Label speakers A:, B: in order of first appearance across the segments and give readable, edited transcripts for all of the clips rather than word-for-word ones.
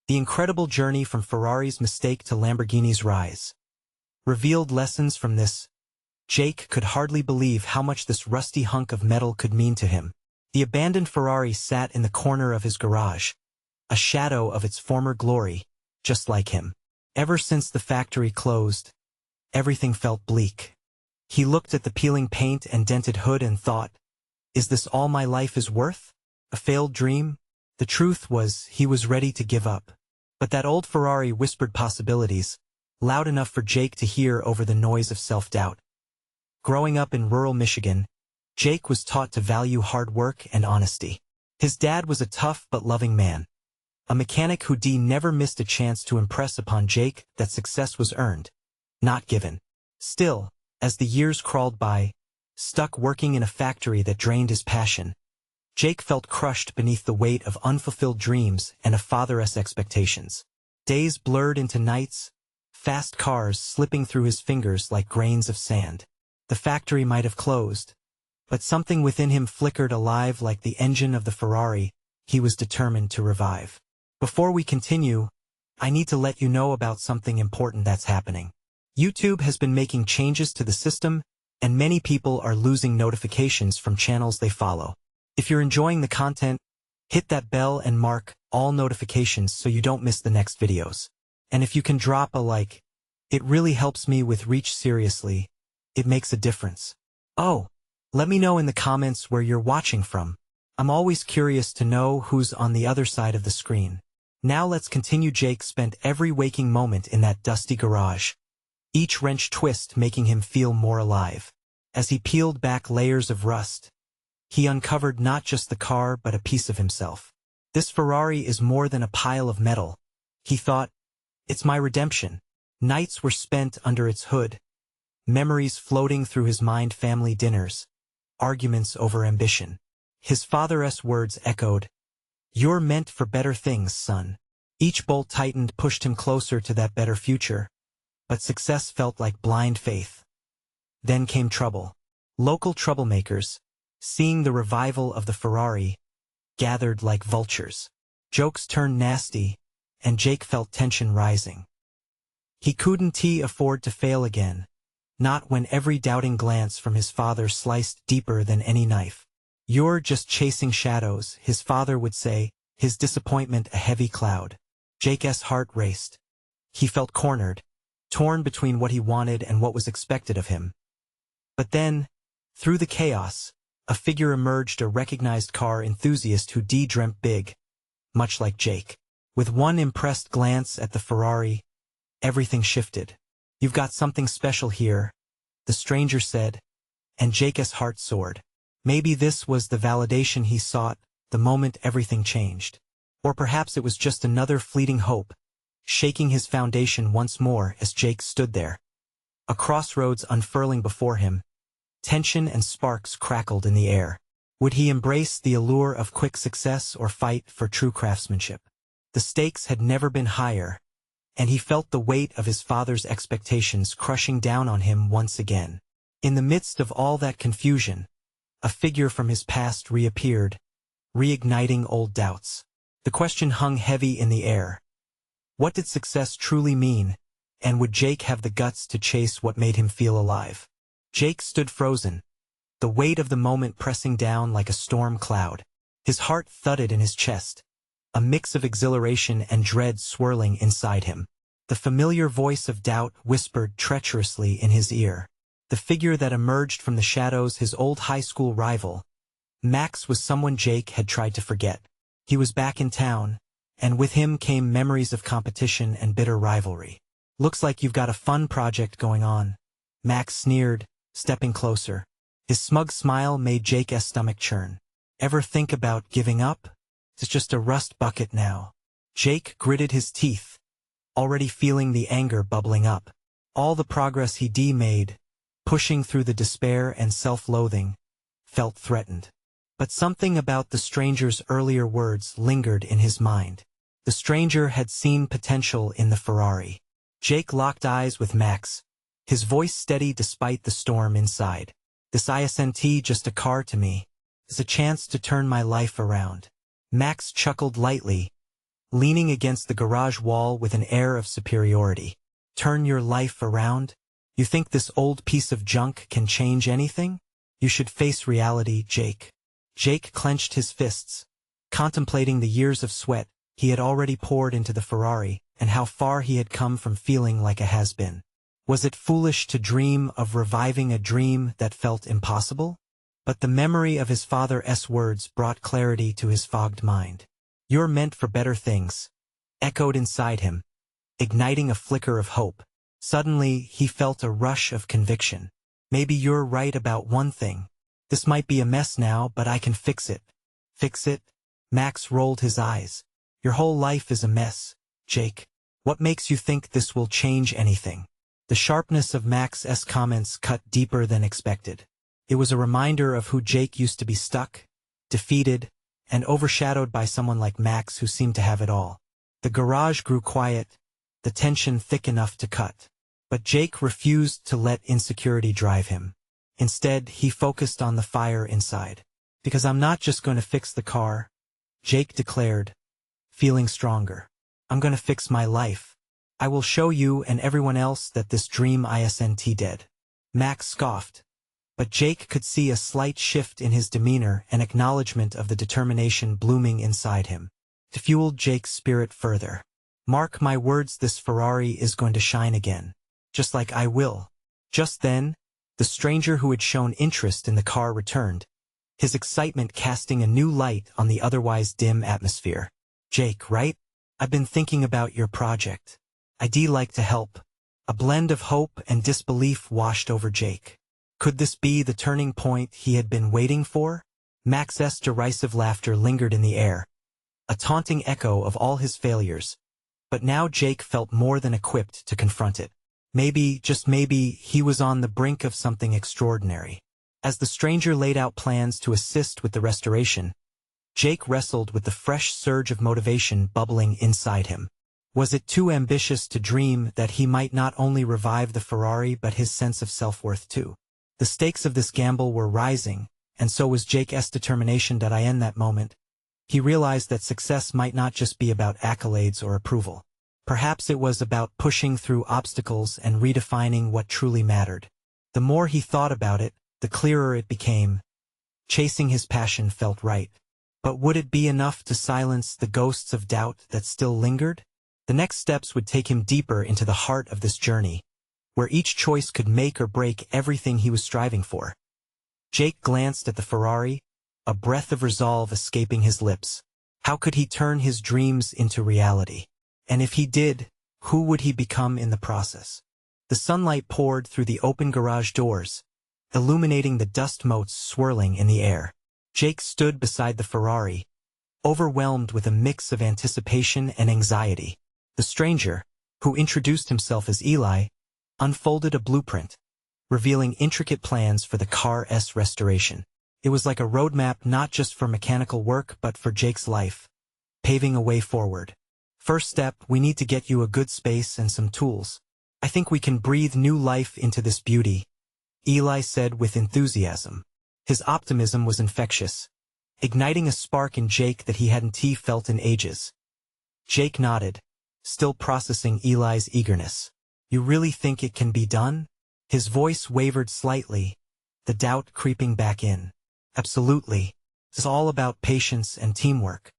A: The incredible journey from Ferrari's mistake to Lamborghini's rise. Revealed lessons from this. Jake could hardly believe how much this rusty hunk of metal could mean to him. The abandoned Ferrari sat in the corner of his garage, a shadow of its former glory, just like him. Ever since the factory closed, everything felt bleak. He looked at the peeling paint and dented hood and thought, is this all my life is worth? A failed dream? The truth was, he was ready to give up. But that old Ferrari whispered possibilities, loud enough for Jake to hear over the noise of self-doubt. Growing up in rural Michigan, Jake was taught to value hard work and honesty. His dad was a tough but loving man, a mechanic who never missed a chance to impress upon Jake that success was earned, not given. Still, as the years crawled by, stuck working in a factory that drained his passion, Jake felt crushed beneath the weight of unfulfilled dreams and a father's expectations. Days blurred into nights, fast cars slipping through his fingers like grains of sand. The factory might have closed, but something within him flickered alive like the engine of the Ferrari he was determined to revive. Before we continue, I need to let you know about something important that's happening. YouTube has been making changes to the system, and many people are losing notifications from channels they follow. If you're enjoying the content, hit that bell and mark all notifications so you don't miss the next videos. And if you can drop a like, it really helps me with reach. Seriously, it makes a difference. Oh, let me know in the comments where you're watching from. I'm always curious to know who's on the other side of the screen. Now let's continue. Jake spent every waking moment in that dusty garage, each wrench twist making him feel more alive. As he peeled back layers of rust, he uncovered not just the car but a piece of himself. This Ferrari is more than a pile of metal, he thought. It's my redemption. Nights were spent under its hood, memories floating through his mind, family dinners, arguments over ambition. His father's words echoed, "You're meant for better things, son." Each bolt tightened pushed him closer to that better future, but success felt like blind faith. Then came trouble. Local troublemakers, seeing the revival of the Ferrari, gathered like vultures. Jokes turned nasty, and Jake felt tension rising. He couldn't afford to fail again, not when every doubting glance from his father sliced deeper than any knife. "You're just chasing shadows," his father would say, his disappointment a heavy cloud. Jake's heart raced. He felt cornered, torn between what he wanted and what was expected of him. But then, through the chaos, a figure emerged, a recognized car enthusiast who dreamt big, much like Jake. With one impressed glance at the Ferrari, everything shifted. "You've got something special here," the stranger said, and Jake's heart soared. Maybe this was the validation he sought, the moment everything changed. Or perhaps it was just another fleeting hope, shaking his foundation once more as Jake stood there. A crossroads unfurling before him, tension and sparks crackled in the air. Would he embrace the allure of quick success or fight for true craftsmanship? The stakes had never been higher, and he felt the weight of his father's expectations crushing down on him once again. In the midst of all that confusion, a figure from his past reappeared, reigniting old doubts. The question hung heavy in the air. What did success truly mean, and would Jake have the guts to chase what made him feel alive? Jake stood frozen, the weight of the moment pressing down like a storm cloud. His heart thudded in his chest, a mix of exhilaration and dread swirling inside him. The familiar voice of doubt whispered treacherously in his ear. The figure that emerged from the shadows, his old high school rival, Max, was someone Jake had tried to forget. He was back in town, and with him came memories of competition and bitter rivalry. "Looks like you've got a fun project going on," Max sneered, stepping closer. His smug smile made Jake's stomach churn. "Ever think about giving up? It's just a rust bucket now." Jake gritted his teeth, already feeling the anger bubbling up. All the progress he made, pushing through the despair and self-loathing, felt threatened. But something about the stranger's earlier words lingered in his mind. The stranger had seen potential in the Ferrari. Jake locked eyes with Max, his voice steady despite the storm inside. "This isn't just a car to me. It's a chance to turn my life around." Max chuckled lightly, leaning against the garage wall with an air of superiority. Turn your life around? You think this old piece of junk can change anything? You should face reality, Jake. Jake clenched his fists, contemplating the years of sweat he had already poured into the Ferrari and how far he had come from feeling like a has-been. Was it foolish to dream of reviving a dream that felt impossible? But the memory of his father's words brought clarity to his fogged mind. "You're meant for better things," echoed inside him, igniting a flicker of hope. Suddenly, he felt a rush of conviction. Maybe you're right about one thing. This might be a mess now, but I can fix it. Fix it? Max rolled his eyes. Your whole life is a mess, Jake. What makes you think this will change anything? The sharpness of Max's comments cut deeper than expected. It was a reminder of who Jake used to be: stuck, defeated, and overshadowed by someone like Max who seemed to have it all. The garage grew quiet, the tension thick enough to cut. But Jake refused to let insecurity drive him. Instead, he focused on the fire inside. "Because I'm not just going to fix the car," Jake declared, feeling stronger. "I'm going to fix my life. I will show you and everyone else that this dream isn't dead." Max scoffed, but Jake could see a slight shift in his demeanor, an acknowledgement of the determination blooming inside him. It fueled Jake's spirit further. "Mark my words, this Ferrari is going to shine again. Just like I will." Just then, the stranger who had shown interest in the car returned, his excitement casting a new light on the otherwise dim atmosphere. "Jake, right? I've been thinking about your project. I'd like to help." A blend of hope and disbelief washed over Jake. Could this be the turning point he had been waiting for? Max's derisive laughter lingered in the air, a taunting echo of all his failures. But now Jake felt more than equipped to confront it. Maybe, just maybe, he was on the brink of something extraordinary. As the stranger laid out plans to assist with the restoration, Jake wrestled with the fresh surge of motivation bubbling inside him. Was it too ambitious to dream that he might not only revive the Ferrari but his sense of self-worth too? The stakes of this gamble were rising, and so was Jake's determination that in that moment. He realized that success might not just be about accolades or approval. Perhaps it was about pushing through obstacles and redefining what truly mattered. The more he thought about it, the clearer it became. Chasing his passion felt right. But would it be enough to silence the ghosts of doubt that still lingered? The next steps would take him deeper into the heart of this journey, where each choice could make or break everything he was striving for. Jake glanced at the Ferrari, a breath of resolve escaping his lips. How could he turn his dreams into reality? And if he did, who would he become in the process? The sunlight poured through the open garage doors, illuminating the dust motes swirling in the air. Jake stood beside the Ferrari, overwhelmed with a mix of anticipation and anxiety. The stranger, who introduced himself as Eli, unfolded a blueprint, revealing intricate plans for the car's restoration. It was like a roadmap not just for mechanical work but for Jake's life, paving a way forward. "First step, we need to get you a good space and some tools. I think we can breathe new life into this beauty," Eli said with enthusiasm. His optimism was infectious, igniting a spark in Jake that he hadn't felt in ages. Jake nodded, still processing Eli's eagerness. "You really think it can be done?" His voice wavered slightly, the doubt creeping back in. "Absolutely. It's all about patience and teamwork."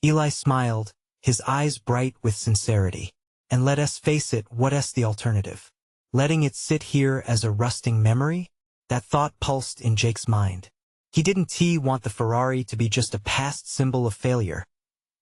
A: Eli smiled, his eyes bright with sincerity. "And let us face it, what's the alternative? Letting it sit here as a rusting memory?" That thought pulsed in Jake's mind. He didn't want the Ferrari to be just a past symbol of failure.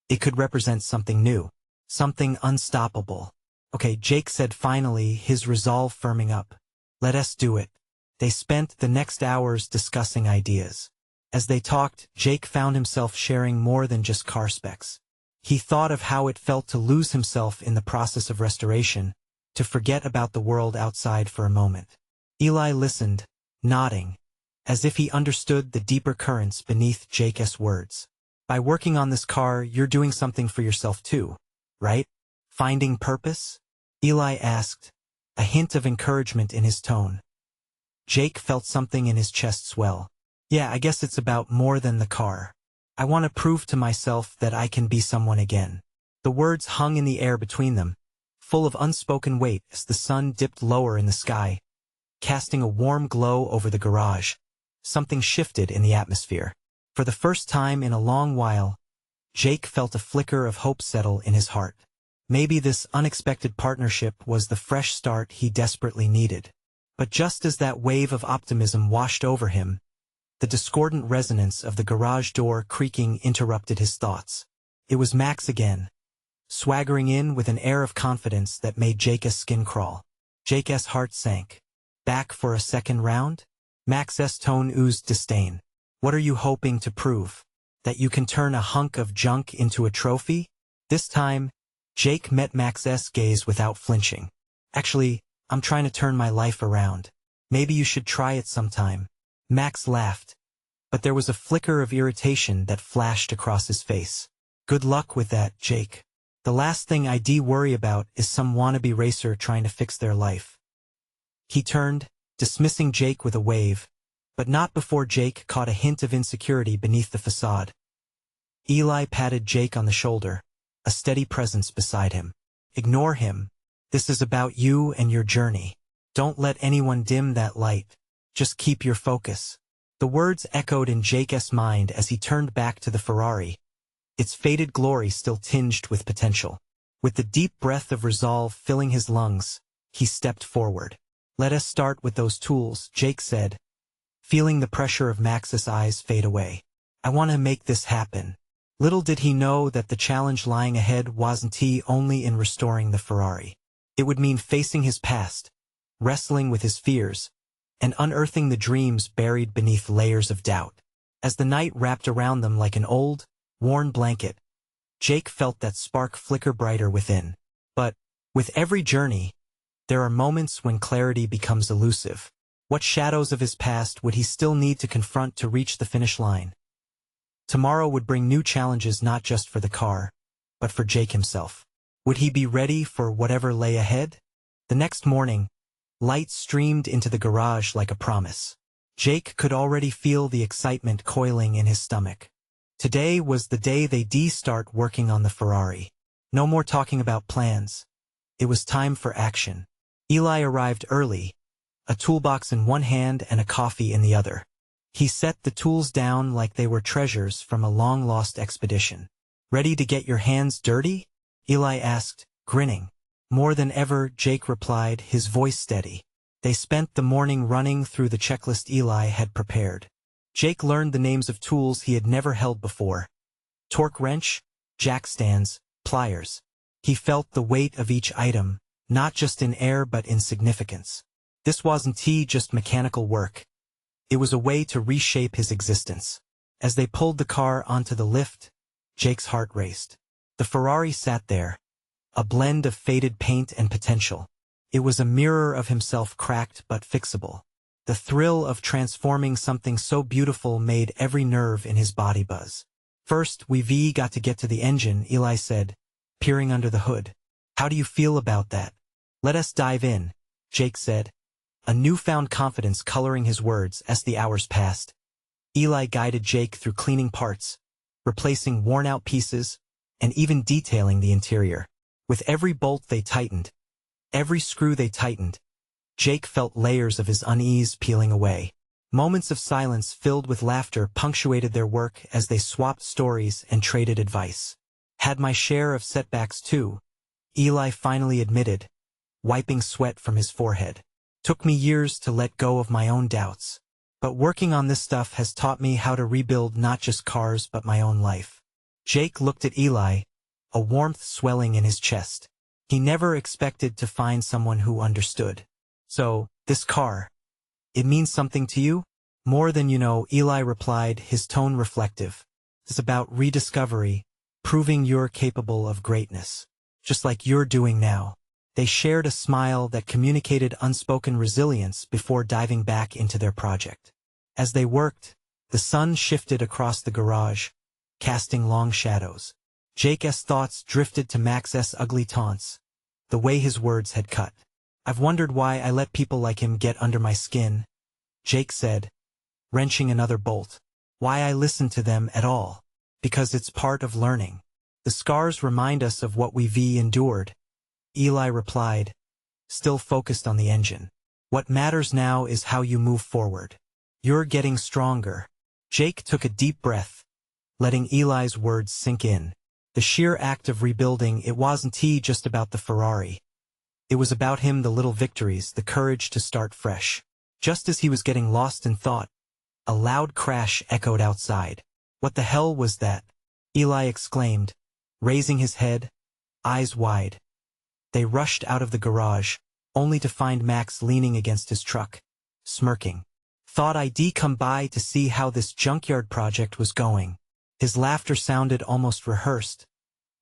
A: It could represent something new, something unstoppable. "Okay," Jake said finally, his resolve firming up. "Let us do it." They spent the next hours discussing ideas. As they talked, Jake found himself sharing more than just car specs. He thought of how it felt to lose himself in the process of restoration, to forget about the world outside for a moment. Eli listened, nodding, as if he understood the deeper currents beneath Jake's words. "By working on this car, you're doing something for yourself too, right? Finding purpose?" Eli asked, a hint of encouragement in his tone. Jake felt something in his chest swell. "Yeah, I guess it's about more than the car. I want to prove to myself that I can be someone again." The words hung in the air between them, full of unspoken weight as the sun dipped lower in the sky, casting a warm glow over the garage. Something shifted in the atmosphere. For the first time in a long while, Jake felt a flicker of hope settle in his heart. Maybe this unexpected partnership was the fresh start he desperately needed. But just as that wave of optimism washed over him, the discordant resonance of the garage door creaking interrupted his thoughts. It was Max again, swaggering in with an air of confidence that made Jake's skin crawl. Jake's heart sank. Back for a second round? Max's tone oozed disdain. What are you hoping to prove? That you can turn a hunk of junk into a trophy? This time, Jake met Max's gaze without flinching. Actually, I'm trying to turn my life around. Maybe you should try it sometime. Max laughed, but there was a flicker of irritation that flashed across his face. Good luck with that, Jake. The last thing I'd worry about is some wannabe racer trying to fix their life. He turned, dismissing Jake with a wave, but not before Jake caught a hint of insecurity beneath the facade. Eli patted Jake on the shoulder, a steady presence beside him. Ignore him. This is about you and your journey. Don't let anyone dim that light. Just keep your focus. The words echoed in Jake's mind as he turned back to the Ferrari, its faded glory still tinged with potential. With the deep breath of resolve filling his lungs, he stepped forward. Let us start with those tools, Jake said, feeling the pressure of Max's eyes fade away. I want to make this happen. Little did he know that the challenge lying ahead wasn't only in restoring the Ferrari. It would mean facing his past, wrestling with his fears, and unearthing the dreams buried beneath layers of doubt. As the night wrapped around them like an old, worn blanket, Jake felt that spark flicker brighter within. But, with every journey, there are moments when clarity becomes elusive. What shadows of his past would he still need to confront to reach the finish line? Tomorrow would bring new challenges not just for the car, but for Jake himself. Would he be ready for whatever lay ahead? The next morning, light streamed into the garage like a promise. Jake could already feel the excitement coiling in his stomach. Today was the day they'd start working on the Ferrari. No more talking about plans. It was time for action. Eli arrived early, a toolbox in one hand and a coffee in the other. He set the tools down like they were treasures from a long-lost expedition. Ready to get your hands dirty? Eli asked, grinning. More than ever, Jake replied, his voice steady. They spent the morning running through the checklist Eli had prepared. Jake learned the names of tools he had never held before. Torque wrench, jack stands, pliers. He felt the weight of each item, not just in air but in significance. This wasn't just mechanical work. It was a way to reshape his existence. As they pulled the car onto the lift, Jake's heart raced. The Ferrari sat there, a blend of faded paint and potential. It was a mirror of himself, cracked but fixable. The thrill of transforming something so beautiful made every nerve in his body buzz. First, we've got to get to the engine, Eli said, peering under the hood. How do you feel about that? Let us dive in, Jake said, a newfound confidence coloring his words as the hours passed. Eli guided Jake through cleaning parts, replacing worn-out pieces, and even detailing the interior. With every bolt they tightened, every screw they tightened, Jake felt layers of his unease peeling away. Moments of silence filled with laughter punctuated their work as they swapped stories and traded advice. Had my share of setbacks too, Eli finally admitted, wiping sweat from his forehead. Took me years to let go of my own doubts. But working on this stuff has taught me how to rebuild not just cars but my own life. Jake looked at Eli, a warmth swelling in his chest. He never expected to find someone who understood. So, this car, it means something to you? More than you know, Eli replied, his tone reflective. It's about rediscovery, proving you're capable of greatness. Just like you're doing now. They shared a smile that communicated unspoken resilience before diving back into their project. As they worked, the sun shifted across the garage, casting long shadows. Jake's thoughts drifted to Max's ugly taunts, the way his words had cut. I've wondered why I let people like him get under my skin, Jake said, wrenching another bolt. Why I listened to them at all. Because it's part of learning. The scars remind us of what we've endured. Eli replied, still focused on the engine. What matters now is how you move forward. You're getting stronger. Jake took a deep breath, letting Eli's words sink in. The sheer act of rebuilding, it wasn't just about the Ferrari. It was about him, the little victories, the courage to start fresh. Just as he was getting lost in thought, a loud crash echoed outside. What the hell was that? Eli exclaimed, raising his head, eyes wide. They rushed out of the garage, only to find Max leaning against his truck, smirking. Thought I'd come by to see how this junkyard project was going. His laughter sounded almost rehearsed,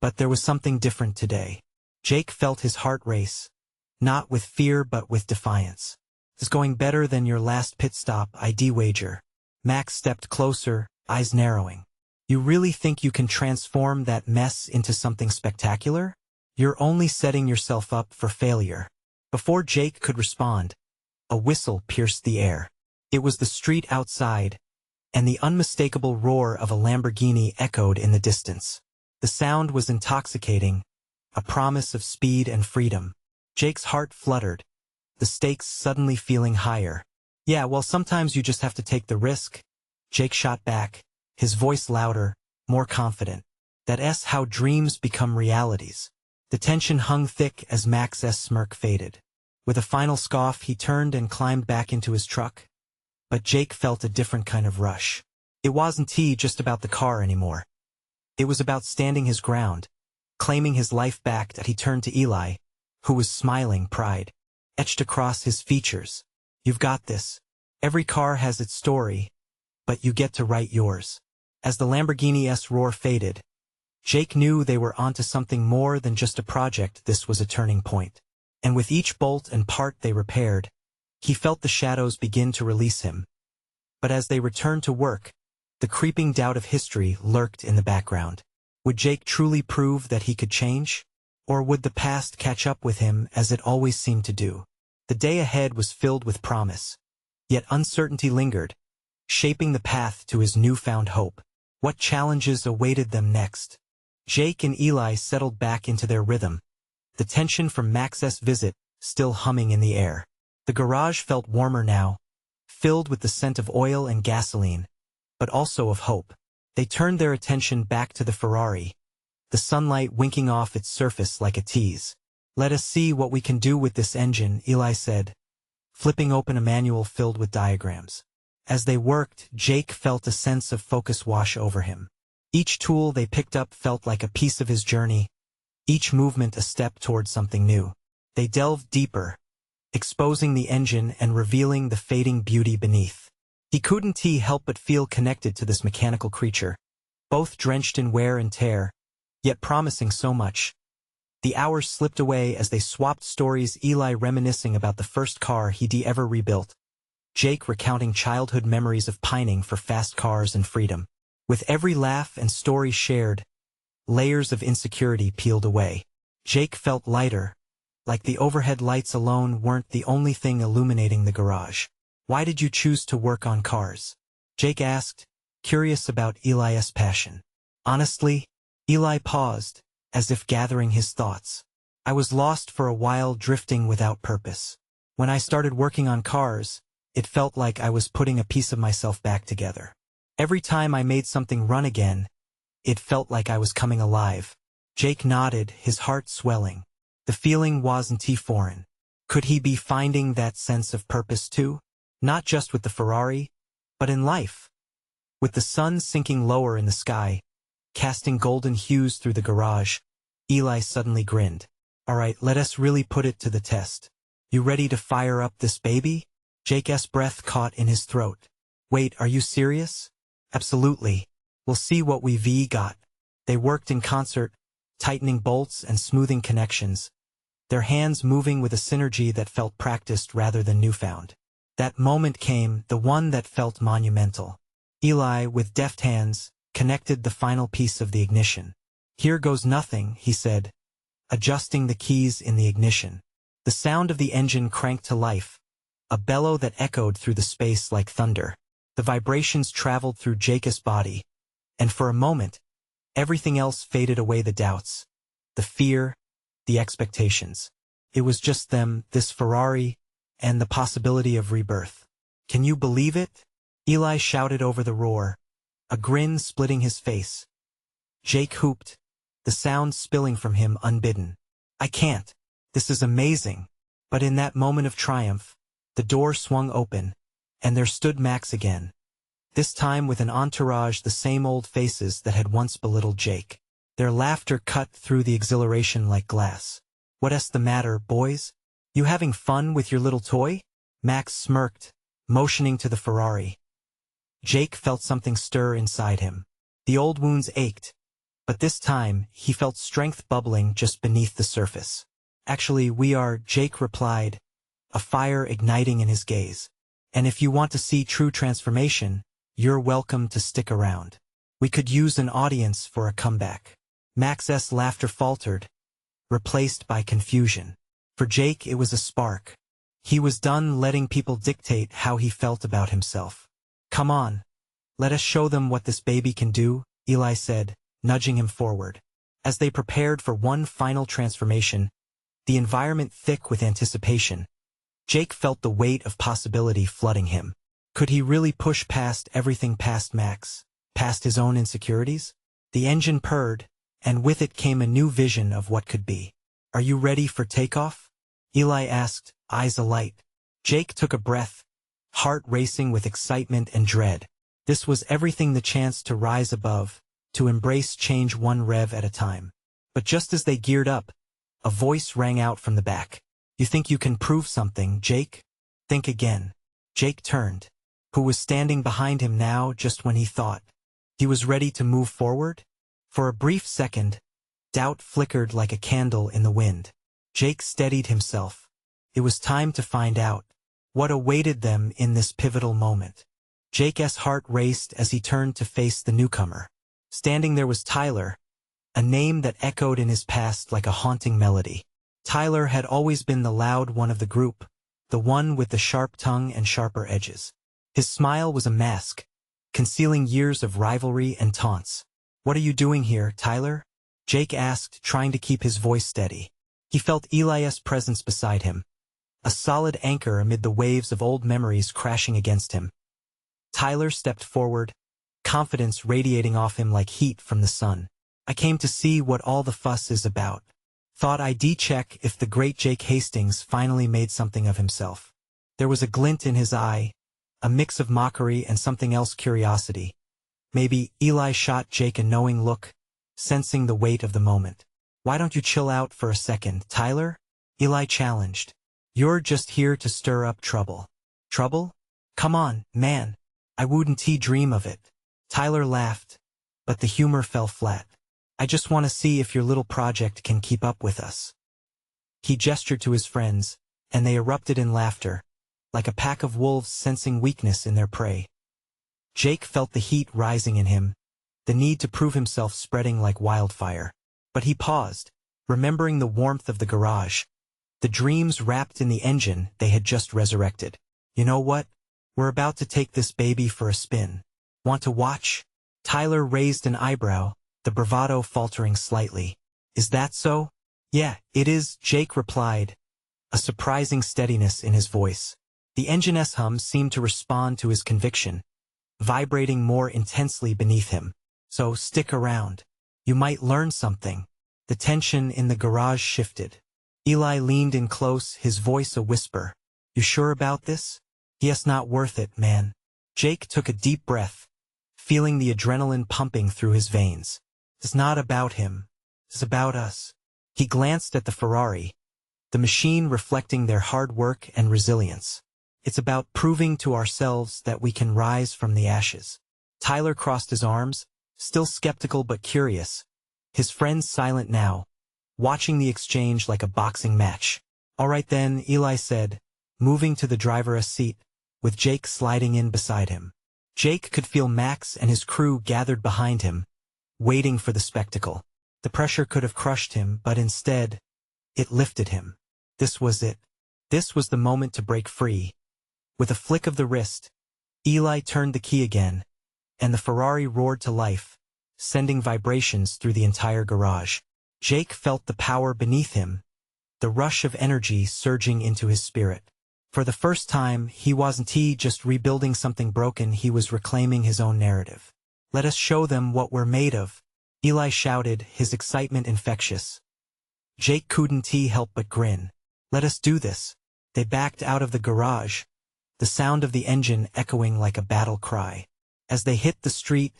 A: but there was something different today. Jake felt his heart race, not with fear but with defiance. It's going better than your last pit stop, I'd wager. Max stepped closer, eyes narrowing. You really think you can transform that mess into something spectacular? You're only setting yourself up for failure. Before Jake could respond, a whistle pierced the air. It was the street outside, and the unmistakable roar of a Lamborghini echoed in the distance. The sound was intoxicating, a promise of speed and freedom. Jake's heart fluttered, the stakes suddenly feeling higher. Yeah, well, sometimes you just have to take the risk. Jake shot back, his voice louder, more confident. That's how dreams become realities. The tension hung thick as Max's smirk faded. With a final scoff, he turned and climbed back into his truck. But Jake felt a different kind of rush. It wasn't just about the car anymore. It was about standing his ground, claiming his life back. That he turned to Eli, who was smiling, pride etched across his features. You've got this. Every car has its story, but you get to write yours. As the Lamborghini's roar faded, Jake knew they were onto something more than just a project. This was a turning point. And with each bolt and part they repaired, he felt the shadows begin to release him. But as they returned to work, the creeping doubt of history lurked in the background. Would Jake truly prove that he could change? Or would the past catch up with him as it always seemed to do? The day ahead was filled with promise. Yet uncertainty lingered, shaping the path to his newfound hope. What challenges awaited them next? Jake and Eli settled back into their rhythm, the tension from Max's visit still humming in the air. The garage felt warmer now, filled with the scent of oil and gasoline, but also of hope. They turned their attention back to the Ferrari, the sunlight winking off its surface like a tease. Let us see what we can do with this engine, Eli said, flipping open a manual filled with diagrams. As they worked, Jake felt a sense of focus wash over him. Each tool they picked up felt like a piece of his journey, each movement a step toward something new. They delved deeper, exposing the engine and revealing the fading beauty beneath. He couldn't help but feel connected to this mechanical creature, both drenched in wear and tear, yet promising so much. The hours slipped away as they swapped stories, Eli reminiscing about the first car he'd ever rebuilt, Jake recounting childhood memories of pining for fast cars and freedom. With every laugh and story shared, layers of insecurity peeled away. Jake felt lighter, like the overhead lights alone weren't the only thing illuminating the garage. Why did you choose to work on cars? Jake asked, curious about Eli's passion. Honestly, Eli paused, as if gathering his thoughts. I was lost for a while, drifting without purpose. When I started working on cars, it felt like I was putting a piece of myself back together. Every time I made something run again, it felt like I was coming alive. Jake nodded, his heart swelling. The feeling wasn't foreign. Could he be finding that sense of purpose too? Not just with the Ferrari, but in life. With the sun sinking lower in the sky, casting golden hues through the garage, Eli suddenly grinned. All right, let us really put it to the test. You ready to fire up this baby? Jake's breath caught in his throat. Wait, are you serious? Absolutely. We'll see what we've got. They worked in concert, tightening bolts and smoothing connections, their hands moving with a synergy that felt practiced rather than newfound. That moment came, the one that felt monumental. Eli, with deft hands, connected the final piece of the ignition. Here goes nothing, he said, adjusting the keys in the ignition. The sound of the engine cranked to life, a bellow that echoed through the space like thunder. The vibrations traveled through Jake's body, and for a moment, Everything else faded away, the doubts, the fear, the expectations. It was just them, this Ferrari, and the possibility of rebirth. Can you believe it? Eli shouted over the roar, a grin splitting his face. Jake whooped, the sound spilling from him unbidden. I can't. This is amazing. But in that moment of triumph, the door swung open, and there stood Max again. This time with an entourage, the same old faces that had once belittled Jake. Their laughter cut through the exhilaration like glass. What's the matter, boys? You having fun with your little toy? Max smirked, motioning to the Ferrari. Jake felt something stir inside him. The old wounds ached, but this time he felt strength bubbling just beneath the surface. Actually, we are, Jake replied, a fire igniting in his gaze. And if you want to see true transformation, you're welcome to stick around. We could use an audience for a comeback. Max's laughter faltered, replaced by confusion. For Jake it was a spark. He was done letting people dictate how he felt about himself. Come on, let us show them what this baby can do, Eli said, nudging him forward. As they prepared for one final transformation, the environment thick with anticipation, Jake felt the weight of possibility flooding him. Could he really push past everything, past Max, past his own insecurities? The engine purred, and with it came a new vision of what could be. Are you ready for takeoff? Eli asked, eyes alight. Jake took a breath, heart racing with excitement and dread. This was everything, the chance to rise above, to embrace change one rev at a time. But just as they geared up, a voice rang out from the back. You think you can prove something, Jake? Think again. Jake turned. Who was standing behind him now just when he thought he was ready to move forward? For a brief second, doubt flickered like a candle in the wind. Jake steadied himself. It was time to find out what awaited them in this pivotal moment. Jake's heart raced as he turned to face the newcomer. Standing there was Tyler, a name that echoed in his past like a haunting melody. Tyler had always been the loud one of the group, the one with the sharp tongue and sharper edges. His smile was a mask, concealing years of rivalry and taunts. What are you doing here, Tyler? Jake asked, trying to keep his voice steady. He felt Eli's presence beside him, a solid anchor amid the waves of old memories crashing against him. Tyler stepped forward, confidence radiating off him like heat from the sun. I came to see what all the fuss is about. Thought I'd check if the great Jake Hastings finally made something of himself. There was a glint in his eye, a mix of mockery and something else, curiosity. Maybe. Eli shot Jake a knowing look, sensing the weight of the moment. Why don't you chill out for a second, Tyler? Eli challenged. You're just here to stir up trouble. Trouble? Come on, man. I wouldn't dream of it. Tyler laughed, but the humor fell flat. I just want to see if your little project can keep up with us. He gestured to his friends, and they erupted in laughter, like a pack of wolves sensing weakness in their prey. Jake felt the heat rising in him, the need to prove himself spreading like wildfire. But he paused, remembering the warmth of the garage, the dreams wrapped in the engine they had just resurrected. You know what? We're about to take this baby for a spin. Want to watch? Tyler raised an eyebrow, the bravado faltering slightly. Is that so? Yeah, it is, Jake replied, a surprising steadiness in his voice. The engine's hum seemed to respond to his conviction, vibrating more intensely beneath him. So stick around. You might learn something. The tension in the garage shifted. Eli leaned in close, his voice a whisper. You sure about this? Yes, not worth it, man. Jake took a deep breath, feeling the adrenaline pumping through his veins. It's not about him. It's about us. He glanced at the Ferrari, the machine reflecting their hard work and resilience. It's about proving to ourselves that we can rise from the ashes. Tyler crossed his arms, still skeptical but curious, his friends silent now, watching the exchange like a boxing match. All right then, Eli said, moving to the driver's seat, with Jake sliding in beside him. Jake could feel Max and his crew gathered behind him, waiting for the spectacle. The pressure could have crushed him, but instead, it lifted him. This was it. This was the moment to break free. With a flick of the wrist, Eli turned the key again, and the Ferrari roared to life, sending vibrations through the entire garage. Jake felt the power beneath him, the rush of energy surging into his spirit. For the first time, he wasn't just rebuilding something broken, he was reclaiming his own narrative. "Let us show them what we're made of," Eli shouted, his excitement infectious. Jake couldn't help but grin. "Let us do this." They backed out of the garage, the sound of the engine echoing like a battle cry. As they hit the street,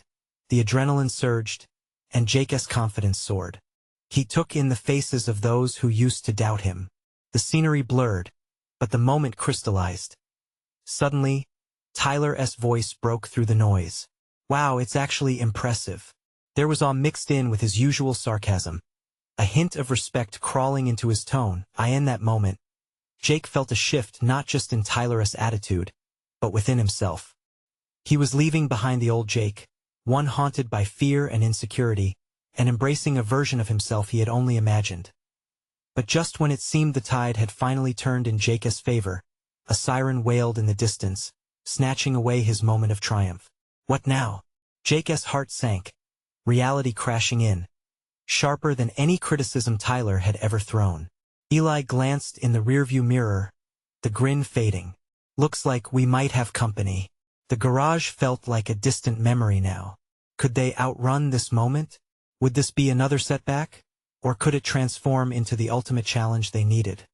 A: the adrenaline surged, and Jake's confidence soared. He took in the faces of those who used to doubt him. The scenery blurred, but the moment crystallized. Suddenly, Tyler's voice broke through the noise. "Wow, it's actually impressive." There was awe mixed in with his usual sarcasm, a hint of respect crawling into his tone. In that moment, Jake felt a shift not just in Tyler's attitude, but within himself. He was leaving behind the old Jake, one haunted by fear and insecurity, and embracing a version of himself he had only imagined. But just when it seemed the tide had finally turned in Jake's favor, a siren wailed in the distance, snatching away his moment of triumph. What now? Jake's heart sank, reality crashing in, sharper than any criticism Tyler had ever thrown. Eli glanced in the rearview mirror, the grin fading. "Looks like we might have company." The garage felt like a distant memory now. Could they outrun this moment? Would this be another setback? Or could it transform into the ultimate challenge they needed?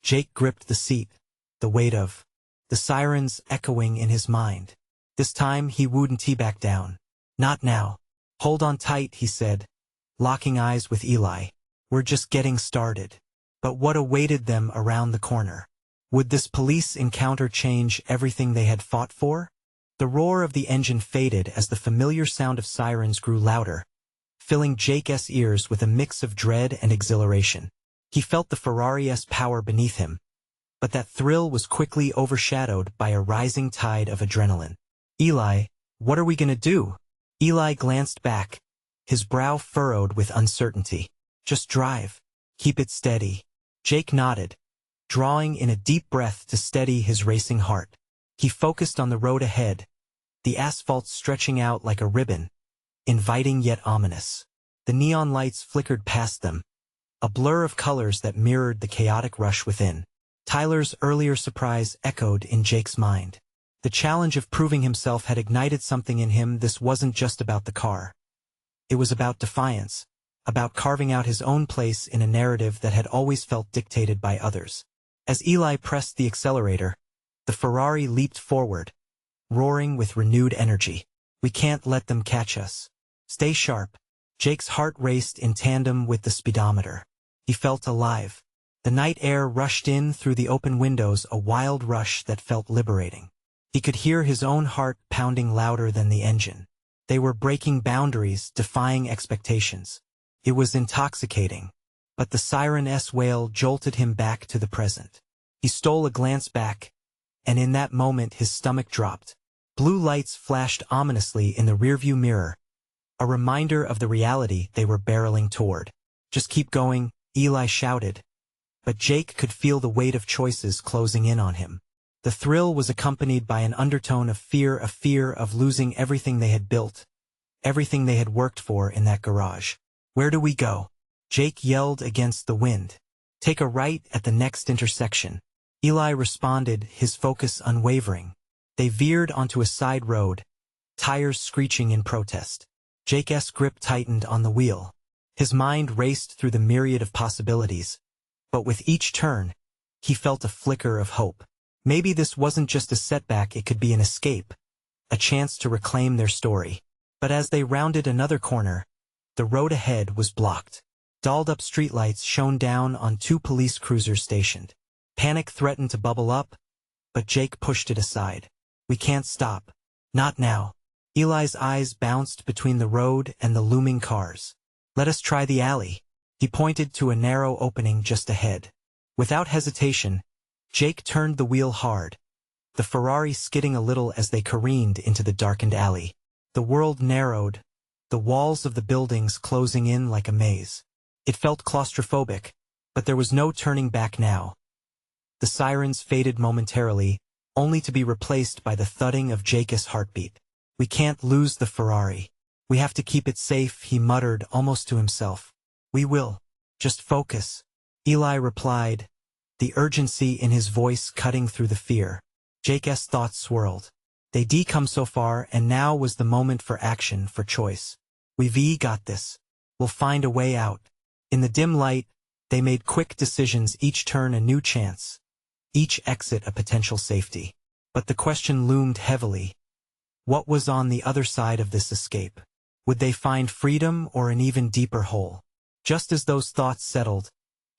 A: Jake gripped the seat, the weight of the sirens echoing in his mind. This time he wouldn't back down. "Not now." "Hold on tight," he said, locking eyes with Eli. "We're just getting started." But what awaited them around the corner? Would this police encounter change everything they had fought for? The roar of the engine faded as the familiar sound of sirens grew louder, filling Jake's ears with a mix of dread and exhilaration. He felt the Ferrari's power beneath him, but that thrill was quickly overshadowed by a rising tide of adrenaline. "Eli, what are we gonna do?" Eli glanced back, his brow furrowed with uncertainty. "Just drive. Keep it steady." Jake nodded, drawing in a deep breath to steady his racing heart. He focused on the road ahead, the asphalt stretching out like a ribbon, inviting yet ominous. The neon lights flickered past them, a blur of colors that mirrored the chaotic rush within. Tyler's earlier surprise echoed in Jake's mind. The challenge of proving himself had ignited something in him. This wasn't just about the car. It was about defiance, about carving out his own place in a narrative that had always felt dictated by others. As Eli pressed the accelerator, the Ferrari leaped forward, roaring with renewed energy. "We can't let them catch us. Stay sharp." Jake's heart raced in tandem with the speedometer. He felt alive. The night air rushed in through the open windows, a wild rush that felt liberating. He could hear his own heart pounding louder than the engine. They were breaking boundaries, defying expectations. It was intoxicating, but the siren's wail jolted him back to the present. He stole a glance back, and in that moment his stomach dropped. Blue lights flashed ominously in the rearview mirror, a reminder of the reality they were barreling toward. "Just keep going," Eli shouted, but Jake could feel the weight of choices closing in on him. The thrill was accompanied by an undertone of fear of losing everything they had built, everything they had worked for in that garage. "Where do we go?" Jake yelled against the wind. "Take a right at the next intersection." Eli responded, his focus unwavering. They veered onto a side road, tires screeching in protest. Jake's grip tightened on the wheel. His mind raced through the myriad of possibilities, but with each turn, he felt a flicker of hope. Maybe this wasn't just a setback, it could be an escape, a chance to reclaim their story. But as they rounded another corner, the road ahead was blocked. Dolled-up streetlights shone down on two police cruisers stationed. Panic threatened to bubble up, but Jake pushed it aside. "We can't stop. Not now." Eli's eyes bounced between the road and the looming cars. "Let us try the alley." He pointed to a narrow opening just ahead. Without hesitation, Jake turned the wheel hard, the Ferrari skidding a little as they careened into the darkened alley. The world narrowed, the walls of the buildings closing in like a maze. It felt claustrophobic, but there was no turning back now. The sirens faded momentarily, only to be replaced by the thudding of Jake's heartbeat. "We can't lose the Ferrari." We have to keep it safe, he muttered almost to himself. We will. Just focus. Eli replied, the urgency in his voice cutting through the fear. Jake's thoughts swirled. They'd come so far, and now was the moment for action, for choice. We've got this. We'll find a way out. In the dim light, they made quick decisions, each turn a new chance, each exit a potential safety. But the question loomed heavily. What was on the other side of this escape? Would they find freedom or an even deeper hole? Just as those thoughts settled,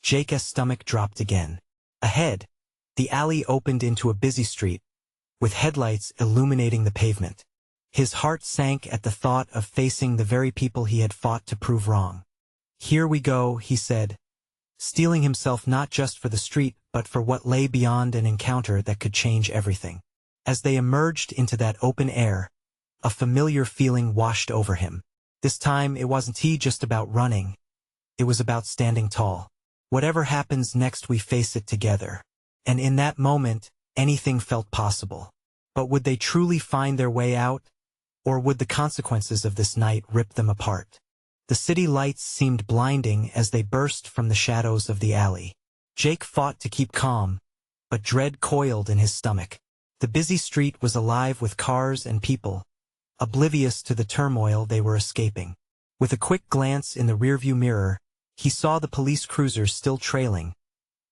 A: Jake's stomach dropped again. Ahead, the alley opened into a busy street, with headlights illuminating the pavement. His heart sank at the thought of facing the very people he had fought to prove wrong. Here we go, he said, steeling himself not just for the street but for what lay beyond, an encounter that could change everything. As they emerged into that open air, a familiar feeling washed over him. This time it wasn't just about running. It was about standing tall. Whatever happens next, we face it together. And in that moment, anything felt possible. But would they truly find their way out? Or would the consequences of this night rip them apart? The city lights seemed blinding as they burst from the shadows of the alley. Jake fought to keep calm, but dread coiled in his stomach. The busy street was alive with cars and people, oblivious to the turmoil they were escaping. With a quick glance in the rearview mirror, he saw the police cruisers still trailing,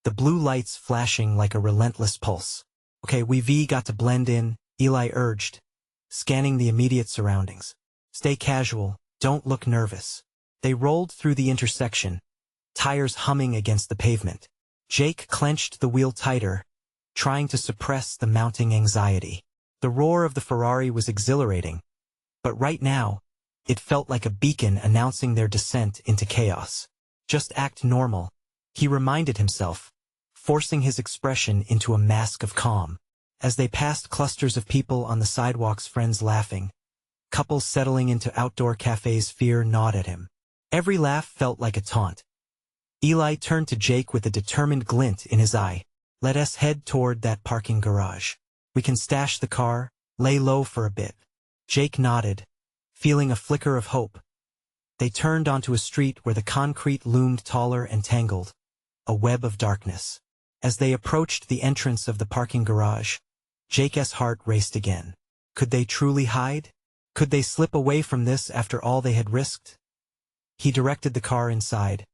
A: the blue lights flashing like a relentless pulse. Okay, we've got to blend in, Eli urged, scanning the immediate surroundings. Stay casual, don't look nervous. They rolled through the intersection, tires humming against the pavement. Jake clenched the wheel tighter, trying to suppress the mounting anxiety. The roar of the Ferrari was exhilarating, but right now, it felt like a beacon announcing their descent into chaos. Just act normal, he reminded himself, forcing his expression into a mask of calm. As they passed clusters of people on the sidewalks, friends laughing, couples settling into outdoor cafes, fear gnawed at him. Every laugh felt like a taunt. Eli turned to Jake with a determined glint in his eye. Let us head toward that parking garage. We can stash the car, lay low for a bit. Jake nodded, feeling a flicker of hope. They turned onto a street where the concrete loomed taller and tangled, a web of darkness. As they approached the entrance of the parking garage, Jake's heart raced again. Could they truly hide? Could they slip away from this after all they had risked? He directed the car inside,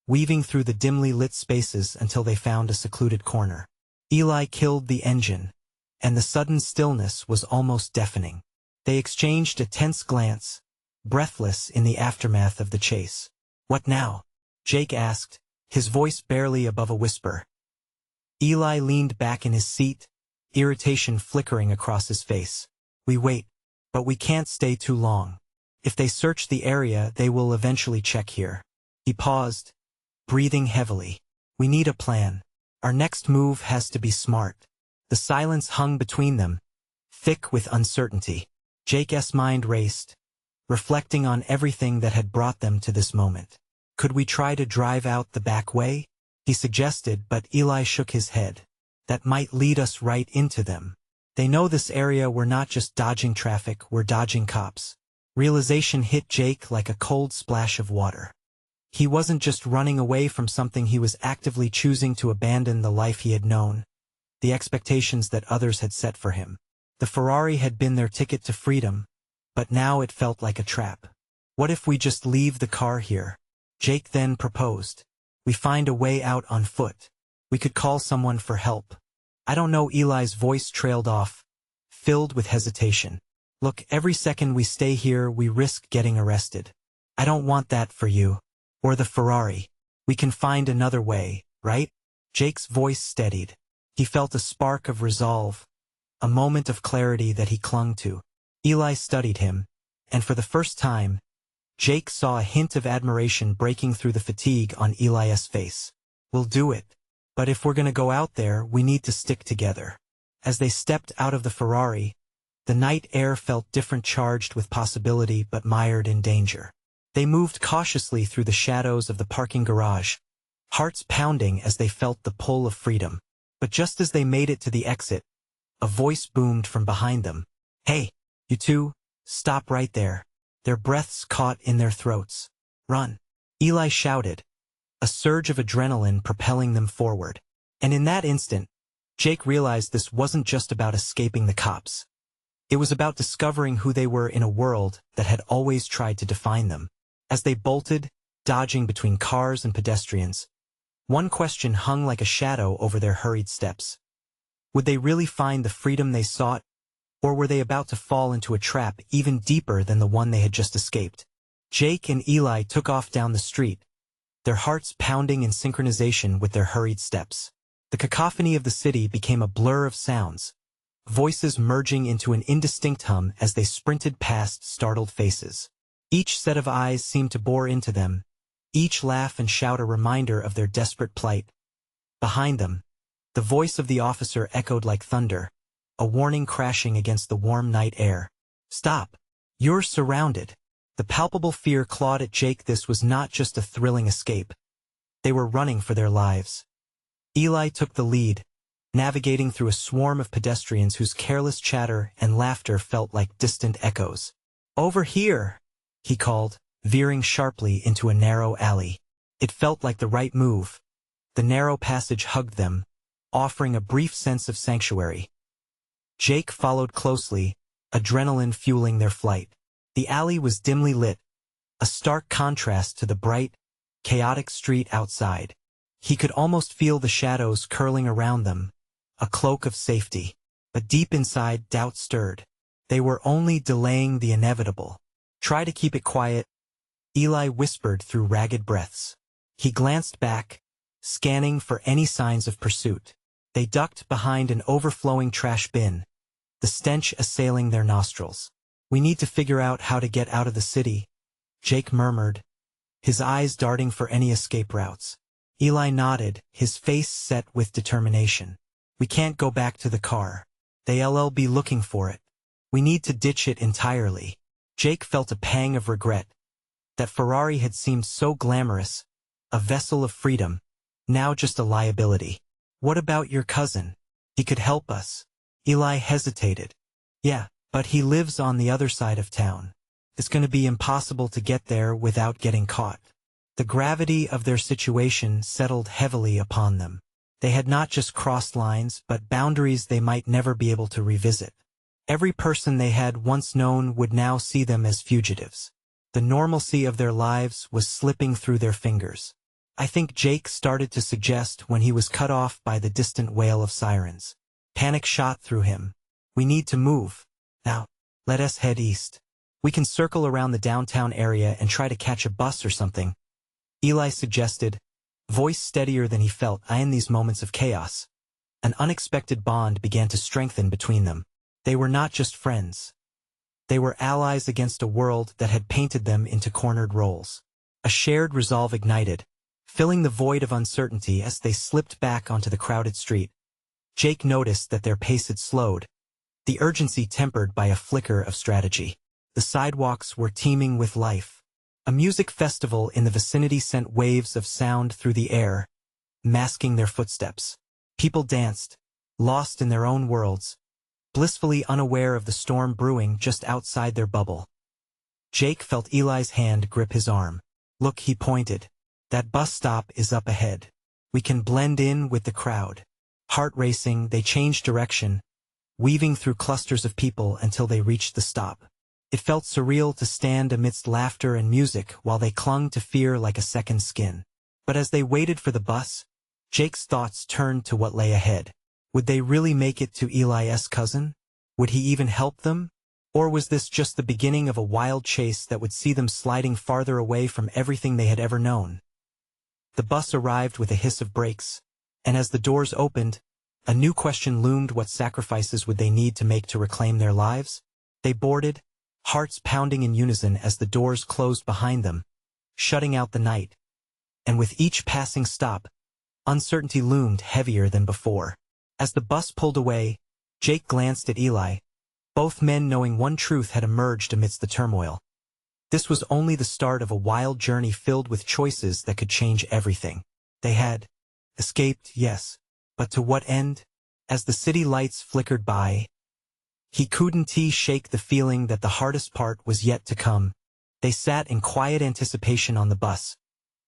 A: weaving through the dimly lit spaces until they found a secluded corner. Eli killed the engine, and the sudden stillness was almost deafening. They exchanged a tense glance, breathless in the aftermath of the chase. What now? Jake asked, his voice barely above a whisper. Eli leaned back in his seat, irritation flickering across his face. We wait, but we can't stay too long. If they search the area, they will eventually check here. He paused, breathing heavily. We need a plan. Our next move has to be smart. The silence hung between them, thick with uncertainty. Jake's mind raced, reflecting on everything that had brought them to this moment. Could we try to drive out the back way? He suggested, but Eli shook his head. That might lead us right into them. They know this area, we're not just dodging traffic, we're dodging cops. Realization hit Jake like a cold splash of water. He wasn't just running away from something, he was actively choosing to abandon the life he had known, the expectations that others had set for him. The Ferrari had been their ticket to freedom, but now it felt like a trap. What if we just leave the car here? Jake then proposed. We find a way out on foot. We could call someone for help. I don't know, Eli's voice trailed off, filled with hesitation. Look, every second we stay here, we risk getting arrested. I don't want that for you. Or the Ferrari. We can find another way, right? Jake's voice steadied. He felt a spark of resolve, a moment of clarity that he clung to. Eli studied him, and for the first time, Jake saw a hint of admiration breaking through the fatigue on Eli's face. We'll do it. But if we're gonna go out there, we need to stick together. As they stepped out of the Ferrari, the night air felt different, charged with possibility but mired in danger. They moved cautiously through the shadows of the parking garage, hearts pounding as they felt the pull of freedom. But just as they made it to the exit, a voice boomed from behind them. Hey, you two, stop right there. their breaths caught in their throats. "Run!" Eli shouted, a surge of adrenaline propelling them forward. And in that instant, Jake realized this wasn't just about escaping the cops. It was about discovering who they were in a world that had always tried to define them. As they bolted, dodging between cars and pedestrians, one question hung like a shadow over their hurried steps. Would they really find the freedom they sought, or were they about to fall into a trap even deeper than the one they had just escaped? Jake and Eli took off down the street, their hearts pounding in synchronization with their hurried steps. The cacophony of the city became a blur of sounds, voices merging into an indistinct hum as they sprinted past startled faces. Each set of eyes seemed to bore into them, each laugh and shout a reminder of their desperate plight. Behind them, the voice of the officer echoed like thunder, a warning crashing against the warm night air. "Stop! You're surrounded!" The palpable fear clawed at Jake. This was not just a thrilling escape. They were running for their lives. Eli took the lead, navigating through a swarm of pedestrians whose careless chatter and laughter felt like distant echoes. "Over here!" he called, veering sharply into a narrow alley. It felt like the right move. The narrow passage hugged them, offering a brief sense of sanctuary. Jake followed closely, adrenaline fueling their flight. The alley was dimly lit, a stark contrast to the bright, chaotic street outside. He could almost feel the shadows curling around them, a cloak of safety. But deep inside, doubt stirred. They were only delaying the inevitable. "Try to keep it quiet," Eli whispered through ragged breaths. He glanced back, scanning for any signs of pursuit. They ducked behind an overflowing trash bin, the stench assailing their nostrils. "We need to figure out how to get out of the city," Jake murmured, his eyes darting for any escape routes. Eli nodded, his face set with determination. "We can't go back to the car. They'll be looking for it. We need to ditch it entirely." Jake felt a pang of regret. That Ferrari had seemed so glamorous, a vessel of freedom, now just a liability. "What about your cousin? He could help us." Eli hesitated. "Yeah, but he lives on the other side of town. It's going to be impossible to get there without getting caught." The gravity of their situation settled heavily upon them. They had not just crossed lines, but boundaries they might never be able to revisit. Every person they had once known would now see them as fugitives. The normalcy of their lives was slipping through their fingers. "I think," Jake started to suggest when he was cut off by the distant wail of sirens. Panic shot through him. "We need to move. Now, let us head east. We can circle around the downtown area and try to catch a bus or something," Eli suggested, voice steadier than he felt. In these moments of chaos, an unexpected bond began to strengthen between them. They were not just friends. They were allies against a world that had painted them into cornered roles. A shared resolve ignited, filling the void of uncertainty as they slipped back onto the crowded street. Jake noticed that their pace had slowed, the urgency tempered by a flicker of strategy. The sidewalks were teeming with life. A music festival in the vicinity sent waves of sound through the air, masking their footsteps. People danced, lost in their own worlds, blissfully unaware of the storm brewing just outside their bubble. Jake felt Eli's hand grip his arm. "Look," he pointed. "That bus stop is up ahead. We can blend in with the crowd." Heart racing, they changed direction, weaving through clusters of people until they reached the stop. It felt surreal to stand amidst laughter and music while they clung to fear like a second skin. But as they waited for the bus, Jake's thoughts turned to what lay ahead. Would they really make it to Eli's cousin? Would he even help them? Or was this just the beginning of a wild chase that would see them sliding farther away from everything they had ever known? The bus arrived with a hiss of brakes, and as the doors opened, a new question loomed: what sacrifices would they need to make to reclaim their lives? They boarded, hearts pounding in unison as the doors closed behind them, shutting out the night. And with each passing stop, uncertainty loomed heavier than before. As the bus pulled away, Jake glanced at Eli, both men knowing one truth had emerged amidst the turmoil. This was only the start of a wild journey filled with choices that could change everything. They had escaped, yes, but to what end? As the city lights flickered by, he couldn't shake the feeling that the hardest part was yet to come. They sat in quiet anticipation on the bus,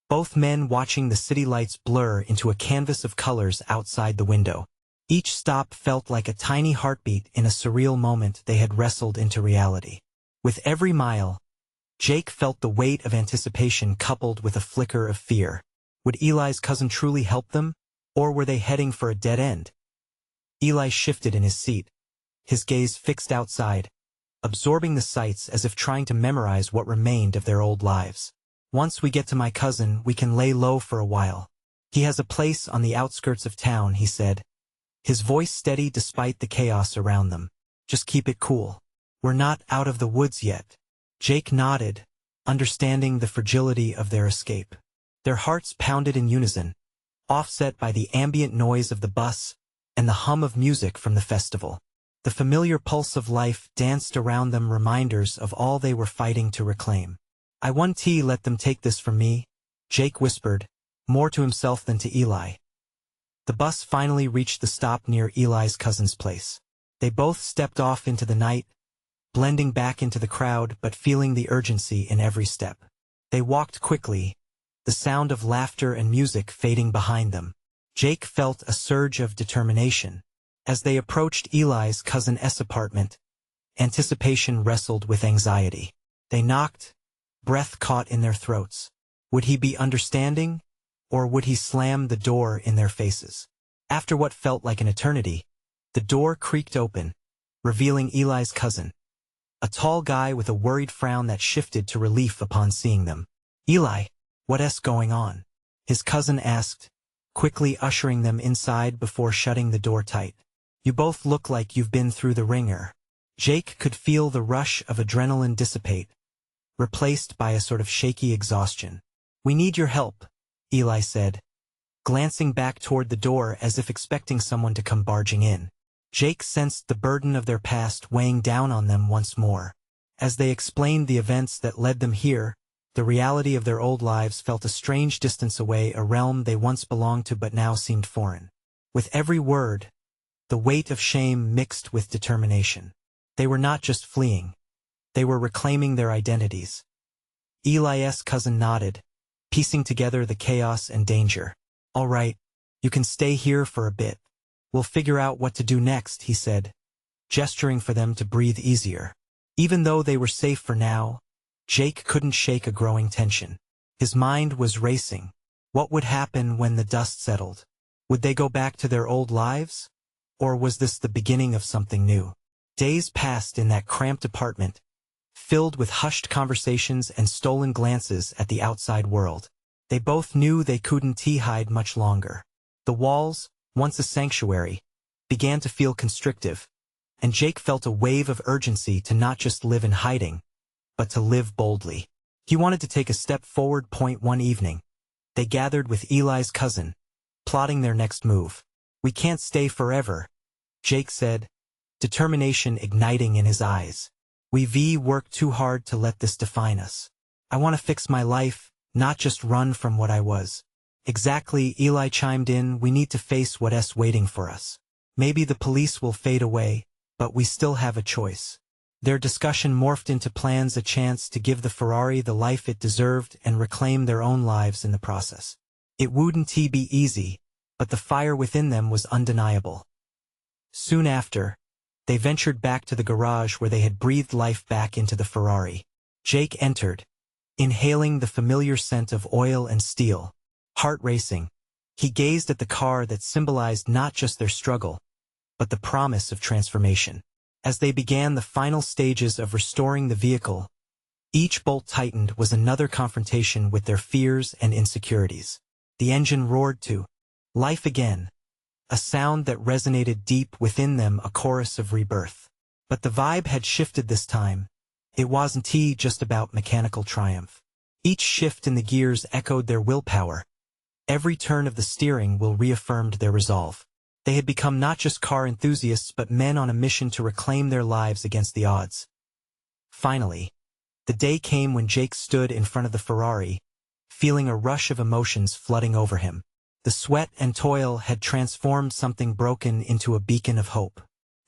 A: both men watching the city lights blur into a canvas of colors outside the window. Each stop felt like a tiny heartbeat in a surreal moment they had wrestled into reality. With every mile, Jake felt the weight of anticipation coupled with a flicker of fear. Would Eli's cousin truly help them, or were they heading for a dead end? Eli shifted in his seat, his gaze fixed outside, absorbing the sights as if trying to memorize what remained of their old lives. Once we get to my cousin, we can lay low for a while. He has a place on the outskirts of town, he said, his voice steady despite the chaos around them. Just keep it cool. We're not out of the woods yet. Jake nodded, understanding the fragility of their escape. Their hearts pounded in unison, offset by the ambient noise of the bus and the hum of music from the festival. The familiar pulse of life danced around them, reminders of all they were fighting to reclaim. I won't let them take this from me, Jake whispered, more to himself than to Eli. The bus finally reached the stop near Eli's cousin's place. They both stepped off into the night, blending back into the crowd but feeling the urgency in every step. They walked quickly, the sound of laughter and music fading behind them. Jake felt a surge of determination. As they approached Eli's cousin's apartment, anticipation wrestled with anxiety. They knocked, breath caught in their throats. Would he be understanding, or would he slam the door in their faces? After what felt like an eternity, the door creaked open, revealing Eli's cousin, a tall guy with a worried frown that shifted to relief upon seeing them. Eli, what's going on? His cousin asked, quickly ushering them inside before shutting the door tight. You both look like you've been through the ringer. Jake could feel the rush of adrenaline dissipate, replaced by a sort of shaky exhaustion. We need your help, Eli said, glancing back toward the door as if expecting someone to come barging in. Jake sensed the burden of their past weighing down on them once more. As they explained the events that led them here, the reality of their old lives felt a strange distance away, a realm they once belonged to but now seemed foreign. With every word, the weight of shame mixed with determination. They were not just fleeing. They were reclaiming their identities. Eli's cousin nodded, piecing together the chaos and danger. All right, you can stay here for a bit. We'll figure out what to do next, he said, gesturing for them to breathe easier. Even though they were safe for now, Jake couldn't shake a growing tension. His mind was racing. What would happen when the dust settled? Would they go back to their old lives? Or was this the beginning of something new? Days passed in that cramped apartment, filled with hushed conversations and stolen glances at the outside world. They both knew they couldn't hide much longer. The walls, once a sanctuary, began to feel constrictive, and Jake felt a wave of urgency to not just live in hiding, but to live boldly. He wanted to take a step forward. One evening, they gathered with Eli's cousin, plotting their next move. We can't stay forever, Jake said, determination igniting in his eyes. We've worked too hard to let this define us. I want to fix my life, not just run from what I was. Exactly, Eli chimed in. We need to face what's waiting for us. Maybe the police will fade away, but we still have a choice. Their discussion morphed into plans, a chance to give the Ferrari the life it deserved and reclaim their own lives in the process. It wouldn't be easy, but the fire within them was undeniable. Soon after, they ventured back to the garage where they had breathed life back into the Ferrari. Jake entered, inhaling the familiar scent of oil and steel. Heart racing, he gazed at the car that symbolized not just their struggle, but the promise of transformation. As they began the final stages of restoring the vehicle, each bolt tightened was another confrontation with their fears and insecurities. The engine roared to life again, a sound that resonated deep within them, a chorus of rebirth. But the vibe had shifted this time. It wasn't just about mechanical triumph. Each shift in the gears echoed their willpower. Every turn of the steering wheel reaffirmed their resolve. They had become not just car enthusiasts but men on a mission to reclaim their lives against the odds. Finally, the day came when Jake stood in front of the Ferrari, feeling a rush of emotions flooding over him. The sweat and toil had transformed something broken into a beacon of hope.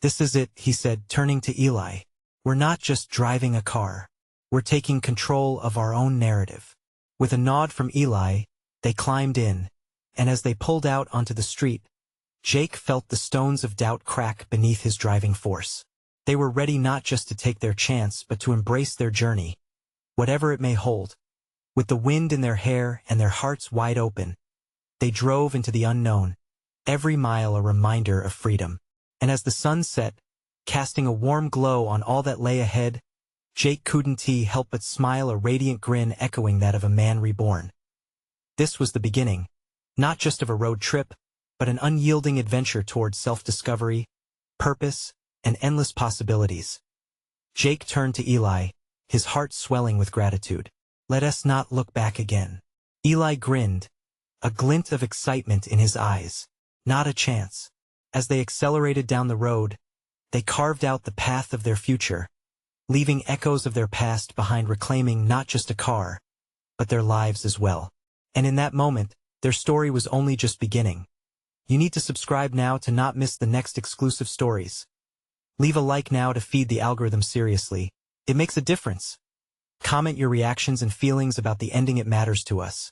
A: This is it, he said, turning to Eli. We're not just driving a car. We're taking control of our own narrative. With a nod from Eli, they climbed in, and as they pulled out onto the street, Jake felt the stones of doubt crack beneath his driving force. They were ready not just to take their chance but to embrace their journey, whatever it may hold. With the wind in their hair and their hearts wide open, they drove into the unknown, every mile a reminder of freedom. And as the sun set, casting a warm glow on all that lay ahead, Jake couldn't help but smile, a radiant grin echoing that of a man reborn. This was the beginning, not just of a road trip, but an unyielding adventure towards self-discovery, purpose, and endless possibilities. Jake turned to Eli, his heart swelling with gratitude. "Let us not look back again." Eli grinned, a glint of excitement in his eyes. Not a chance. As they accelerated down the road, they carved out the path of their future, leaving echoes of their past behind, reclaiming not just a car, but their lives as well. And in that moment, their story was only just beginning. You need to subscribe now to not miss the next exclusive stories. Leave a like now to feed the algorithm seriously. It makes a difference. Comment your reactions and feelings about the ending. It matters to us.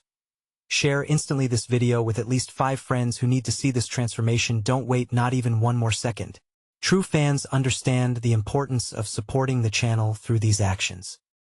A: Share instantly this video with at least 5 friends who need to see this transformation. Don't wait not even one more second. True fans understand the importance of supporting the channel through these actions.